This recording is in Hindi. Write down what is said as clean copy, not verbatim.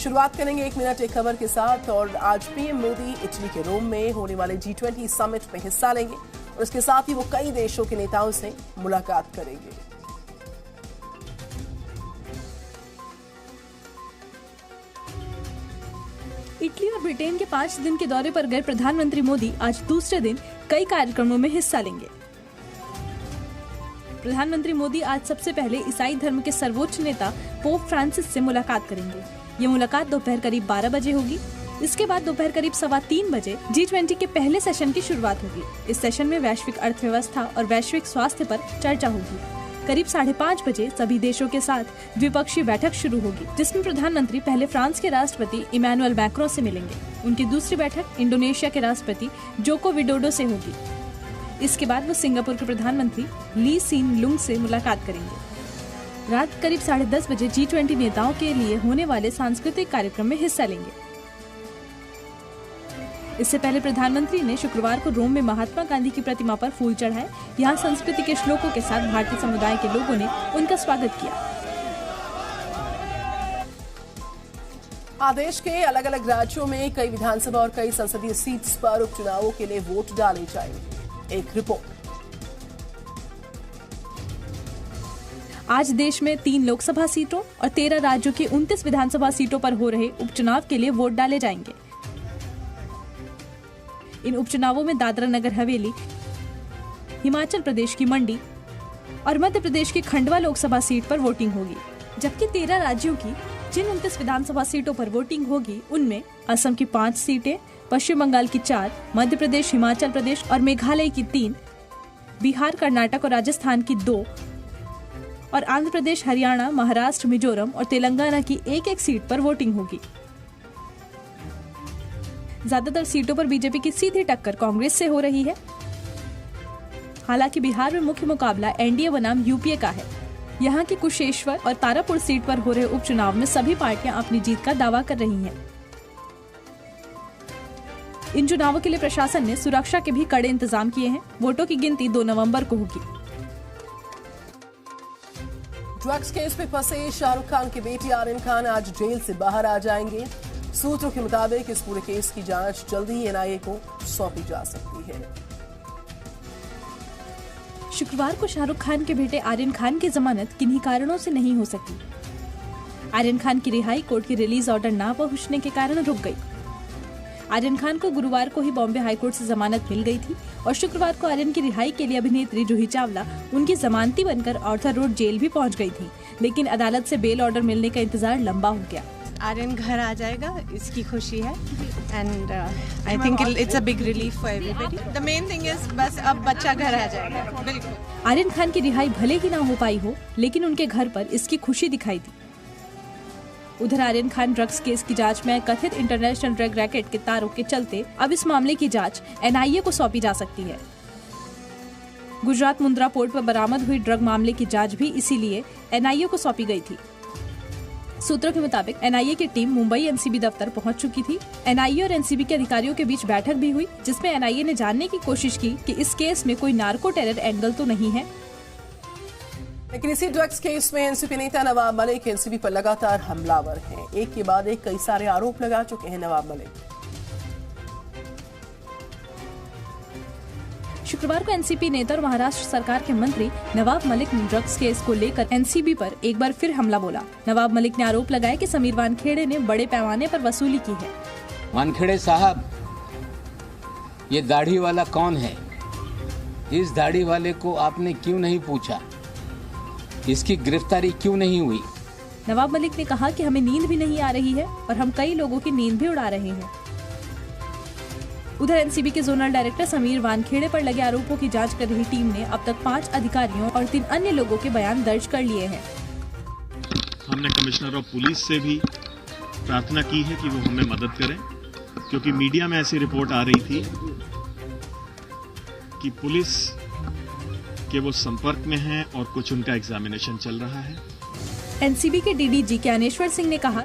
शुरुआत करेंगे 1 मिनट एक खबर के साथ। और आज पीएम मोदी इटली के रोम में होने वाले G20 समिट में हिस्सा लेंगे और इसके साथ ही वो कई देशों के नेताओं से मुलाकात करेंगे। इटली और ब्रिटेन के 5 दिन के दौरे पर गए प्रधानमंत्री मोदी आज दूसरे दिन कई कार्यक्रमों में हिस्सा लेंगे। प्रधानमंत्री मोदी आज सबसे पहले ईसाई धर्म के सर्वोच्च नेता पोप फ्रांसिस से मुलाकात करेंगे। ये मुलाकात दोपहर करीब 12 बजे होगी। इसके बाद दोपहर करीब 3:15 बजे G20 के पहले सेशन की शुरुआत होगी। इस सेशन में वैश्विक अर्थव्यवस्था और वैश्विक स्वास्थ्य पर चर्चा होगी। करीब 5:30 बजे सभी देशों के साथ द्विपक्षीय बैठक शुरू होगी, जिसमें प्रधानमंत्री पहले फ्रांस के राष्ट्रपति इमैनुअल मैक्रों से मिलेंगे। उनकी दूसरी बैठक इंडोनेशिया के राष्ट्रपति जोको विडोडो से होगी। इसके बाद वो सिंगापुर के प्रधानमंत्री ली सीन लुंग से मुलाकात करेंगे। रात करीब 10:30 बजे G20 नेताओं के लिए होने वाले सांस्कृतिक कार्यक्रम में हिस्सा लेंगे। इससे पहले प्रधानमंत्री ने शुक्रवार को रोम में महात्मा गांधी की प्रतिमा पर फूल चढ़ाए। यहाँ संस्कृति के श्लोकों के साथ भारतीय समुदाय के लोगों ने उनका स्वागत किया। देश के अलग अलग राज्यों में कई विधानसभा और कई संसदीय सीट्स पर उपचुनावों के लिए वोट डाले जाएंगे। एक रिपोर्ट। आज देश में 3 लोकसभा सीटों और 13 राज्यों की 29 विधानसभा सीटों पर हो रहे उपचुनाव के लिए वोट डाले जाएंगे। इन उपचुनावों में दादरा नगर हवेली, हिमाचल प्रदेश की मंडी और मध्य प्रदेश की खंडवा लोकसभा सीट पर वोटिंग होगी। जबकि 13 राज्यों की जिन 29 विधानसभा सीटों पर वोटिंग होगी, उनमें असम की 5 सीटें, पश्चिम बंगाल की 4, मध्य प्रदेश, हिमाचल प्रदेश और मेघालय की 3, बिहार, कर्नाटक और राजस्थान की 2 और आंध्र प्रदेश, हरियाणा, महाराष्ट्र, मिजोरम और तेलंगाना की 1-1 सीट पर वोटिंग होगी। ज्यादातर सीटों पर बीजेपी की सीधी टक्कर कांग्रेस से हो रही है। हालांकि बिहार में मुख्य मुकाबला एनडीए बनाम यूपीए का है। यहाँ की कुशेश्वर और तारापुर सीट पर हो रहे उपचुनाव में सभी पार्टियां अपनी जीत का दावा कर रही हैं। इन चुनावों के लिए प्रशासन ने सुरक्षा के भी कड़े इंतजाम किए हैं। वोटों की गिनती 2 नवंबर को होगी। ड्रग्स केस में फंसे शाहरुख खान की बेटी आर्यन खान आज जेल से बाहर आ जाएंगे। सूत्रों के मुताबिक इस पूरे केस की जांच जल्दी ही एनआईए को सौंपी जा सकती है। शुक्रवार को शाहरुख खान के बेटे आर्यन खान की जमानत किन्हीं कारणों से नहीं हो सकी। आर्यन खान की रिहाई कोर्ट की रिलीज ऑर्डर ना पहुंचने के कारण रुक गई। आर्यन खान को गुरुवार को ही बॉम्बे हाईकोर्ट से जमानत मिल गई थी और शुक्रवार को आर्यन की रिहाई के लिए अभिनेत्री जूही चावला उनकी जमानती बनकर आर्थर रोड जेल भी पहुंच गई थी। लेकिन अदालत से बेल ऑर्डर मिलने का इंतजार लंबा हो गया। आर्यन घर आ जाएगा, इसकी खुशी है and I think it's a big relief for everybody. The main thing is बस अब बच्चा घर आ जाएगा। बिल्कुल। आर्यन खान की रिहाई भले ही ना हो पाई हो, लेकिन उनके घर पर इसकी खुशी दिखाई दी। उधर आर्यन खान ड्रग्स केस की जांच में कथित इंटरनेशनल ड्रग रैकेट के तारों के चलते अब इस मामले की जांच एनआईए को सौंपी जा सकती है। गुजरात मुंद्रा पोर्ट पर बरामद हुई ड्रग मामले की जांच भी इसीलिए एनआईए को सौंपी गई थी। सूत्रों के मुताबिक एनआईए की टीम मुंबई एनसीबी दफ्तर पहुंच चुकी थी। एनआईए और एनसीबी के अधिकारियों के बीच बैठक भी हुई, जिसमें एनआईए ने जानने की कोशिश की कि इस केस में कोई नार्को टेरर एंगल तो नहीं है। लेकिन इसी ड्रग्स केस में एनसीपी नेता नवाब मलिक एनसीबी पर लगातार हमलावर हैं। एक के बाद एक कई सारे आरोप लगा चुके हैं नवाब मलिक। शुक्रवार को एनसीपी नेता और महाराष्ट्र सरकार के मंत्री नवाब मलिक ने ड्रग्स केस को लेकर एनसीबी पर एक बार फिर हमला बोला। नवाब मलिक ने आरोप लगाया कि समीर वानखेड़े ने बड़े पैमाने पर वसूली की है। वानखेड़े साहब, ये दाढ़ी वाला कौन है? इस दाढ़ी वाले को आपने क्यों नहीं पूछा? इसकी गिरफ्तारी क्यों नहीं हुई? नवाब मलिक ने कहा कि हमें नींद भी नहीं आ रही है और हम कई लोगों की नींद भी उड़ा रहे हैं। उधर एनसीबी के जोनल डायरेक्टर समीर वानखेड़े पर लगे आरोपों की जांच कर रही टीम ने अब तक 5 अधिकारियों और 3 अन्य लोगों के बयान दर्ज कर लिए हैं। हमने कमिश्नर ऑफ पुलिस से भी प्रार्थना की है कि वो हमें मदद करें, क्योंकि मीडिया में ऐसी रिपोर्ट आ रही थी कि पुलिस के वो संपर्क में हैं और कुछ उनका एग्जामिनेशन चल रहा है। एनसीबी के डीडीजी ज्ञानेश्वर सिंह ने कहा